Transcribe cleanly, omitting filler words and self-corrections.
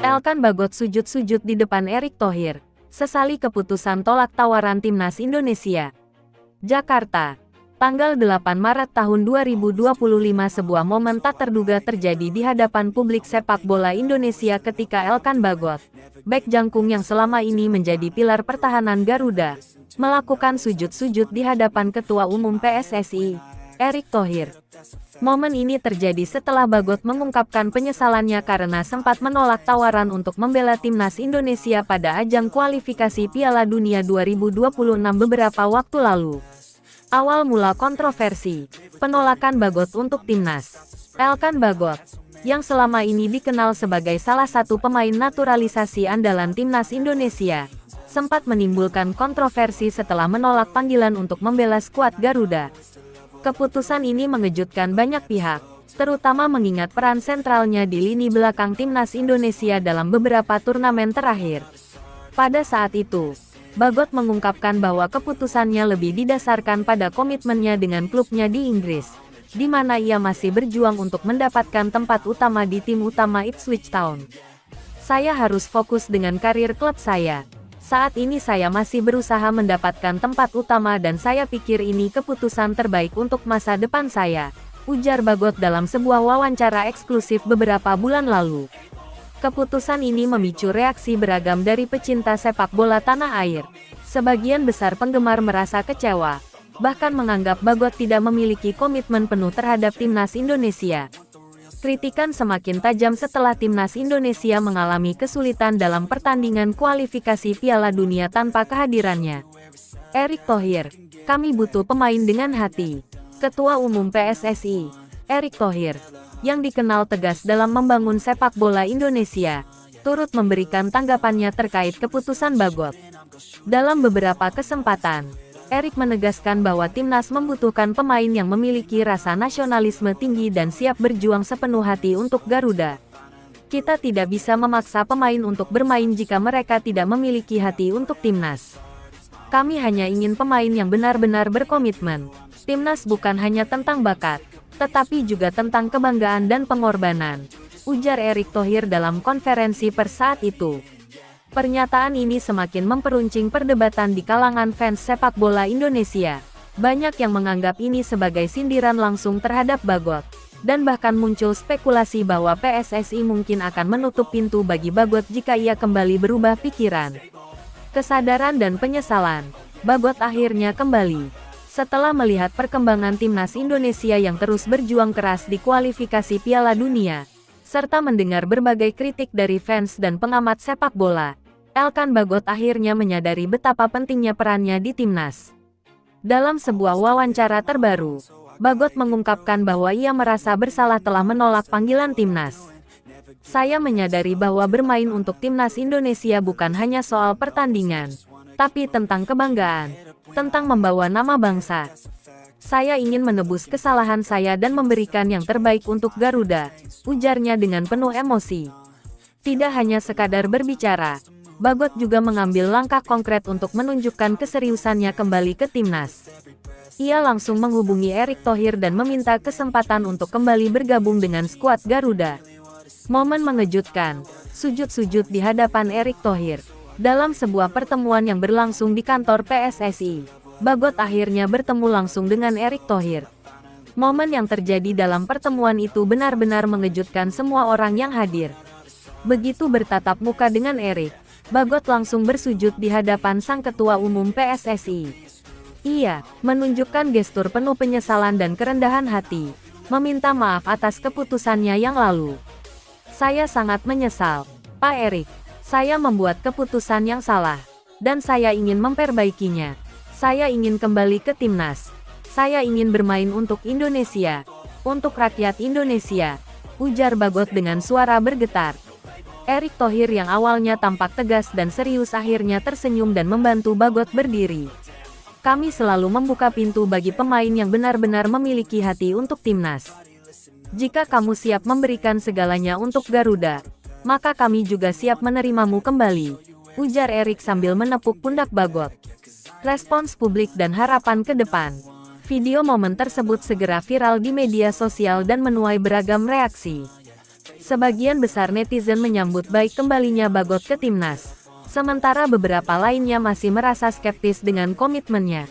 Elkan Bagot sujud-sujud di depan Erick Thohir, sesali keputusan tolak tawaran Timnas Indonesia. Jakarta, tanggal 8 Maret tahun 2025. Sebuah momen tak terduga terjadi di hadapan publik sepak bola Indonesia ketika Elkan Bagot, bek jangkung yang selama ini menjadi pilar pertahanan Garuda, melakukan sujud-sujud di hadapan Ketua Umum PSSI, Erick Thohir. Momen ini terjadi setelah Bagot mengungkapkan penyesalannya karena sempat menolak tawaran untuk membela Timnas Indonesia pada ajang kualifikasi Piala Dunia 2026 beberapa waktu lalu. Awal mula kontroversi, penolakan Bagot untuk Timnas. Elkan Bagot, yang selama ini dikenal sebagai salah satu pemain naturalisasi andalan Timnas Indonesia, sempat menimbulkan kontroversi setelah menolak panggilan untuk membela skuad Garuda. Keputusan ini mengejutkan banyak pihak, terutama mengingat peran sentralnya di lini belakang Timnas Indonesia dalam beberapa turnamen terakhir. Pada saat itu, Bagot mengungkapkan bahwa keputusannya lebih didasarkan pada komitmennya dengan klubnya di Inggris, di mana ia masih berjuang untuk mendapatkan tempat utama di tim utama Ipswich Town. "Saya harus fokus dengan karir klub saya. Saat ini saya masih berusaha mendapatkan tempat utama dan saya pikir ini keputusan terbaik untuk masa depan saya," ujar Bagot dalam sebuah wawancara eksklusif beberapa bulan lalu. Keputusan ini memicu reaksi beragam dari pecinta sepak bola tanah air. Sebagian besar penggemar merasa kecewa, bahkan menganggap Bagot tidak memiliki komitmen penuh terhadap Timnas Indonesia. Kritikan semakin tajam setelah Timnas Indonesia mengalami kesulitan dalam pertandingan kualifikasi Piala Dunia tanpa kehadirannya. Erick Thohir, "Kami butuh pemain dengan hati." Ketua Umum PSSI, Erick Thohir, yang dikenal tegas dalam membangun sepak bola Indonesia, turut memberikan tanggapannya terkait keputusan Bagot. Dalam beberapa kesempatan, Erick menegaskan bahwa Timnas membutuhkan pemain yang memiliki rasa nasionalisme tinggi dan siap berjuang sepenuh hati untuk Garuda. "Kita tidak bisa memaksa pemain untuk bermain jika mereka tidak memiliki hati untuk Timnas. Kami hanya ingin pemain yang benar-benar berkomitmen. Timnas bukan hanya tentang bakat, tetapi juga tentang kebanggaan dan pengorbanan," ujar Erick Thohir dalam konferensi pers saat itu. Pernyataan ini semakin memperuncing perdebatan di kalangan fans sepak bola Indonesia. Banyak yang menganggap ini sebagai sindiran langsung terhadap Bagot, dan bahkan muncul spekulasi bahwa PSSI mungkin akan menutup pintu bagi Bagot jika ia kembali berubah pikiran. Kesadaran dan penyesalan, Bagot akhirnya kembali. Setelah melihat perkembangan Timnas Indonesia yang terus berjuang keras di kualifikasi Piala Dunia, serta mendengar berbagai kritik dari fans dan pengamat sepak bola, Elkan Bagot akhirnya menyadari betapa pentingnya perannya di Timnas. Dalam sebuah wawancara terbaru, Bagot mengungkapkan bahwa ia merasa bersalah telah menolak panggilan Timnas. "Saya menyadari bahwa bermain untuk Timnas Indonesia bukan hanya soal pertandingan, tapi tentang kebanggaan, tentang membawa nama bangsa. Saya ingin menebus kesalahan saya dan memberikan yang terbaik untuk Garuda," ujarnya dengan penuh emosi. Tidak hanya sekadar berbicara, Bagot juga mengambil langkah konkret untuk menunjukkan keseriusannya kembali ke Timnas. Ia langsung menghubungi Erick Thohir dan meminta kesempatan untuk kembali bergabung dengan skuad Garuda. Momen mengejutkan, sujud-sujud di hadapan Erick Thohir. Dalam sebuah pertemuan yang berlangsung di kantor PSSI, Bagot akhirnya bertemu langsung dengan Erick Thohir. Momen yang terjadi dalam pertemuan itu benar-benar mengejutkan semua orang yang hadir. Begitu bertatap muka dengan Erick, Bagot langsung bersujud di hadapan sang Ketua Umum PSSI. Ia menunjukkan gestur penuh penyesalan dan kerendahan hati, meminta maaf atas keputusannya yang lalu. "Saya sangat menyesal, Pak Erick. Saya membuat keputusan yang salah, dan saya ingin memperbaikinya. Saya ingin kembali ke Timnas. Saya ingin bermain untuk Indonesia, untuk rakyat Indonesia," ujar Bagot dengan suara bergetar. Erick Thohir yang awalnya tampak tegas dan serius akhirnya tersenyum dan membantu Bagot berdiri. "Kami selalu membuka pintu bagi pemain yang benar-benar memiliki hati untuk Timnas. Jika kamu siap memberikan segalanya untuk Garuda, maka kami juga siap menerimamu kembali," ujar Erick sambil menepuk pundak Bagot. Respons publik dan harapan ke depan. Video momen tersebut segera viral di media sosial dan menuai beragam reaksi. Sebagian besar netizen menyambut baik kembalinya Bagot ke timnas. Sementara beberapa lainnya masih merasa skeptis dengan komitmennya.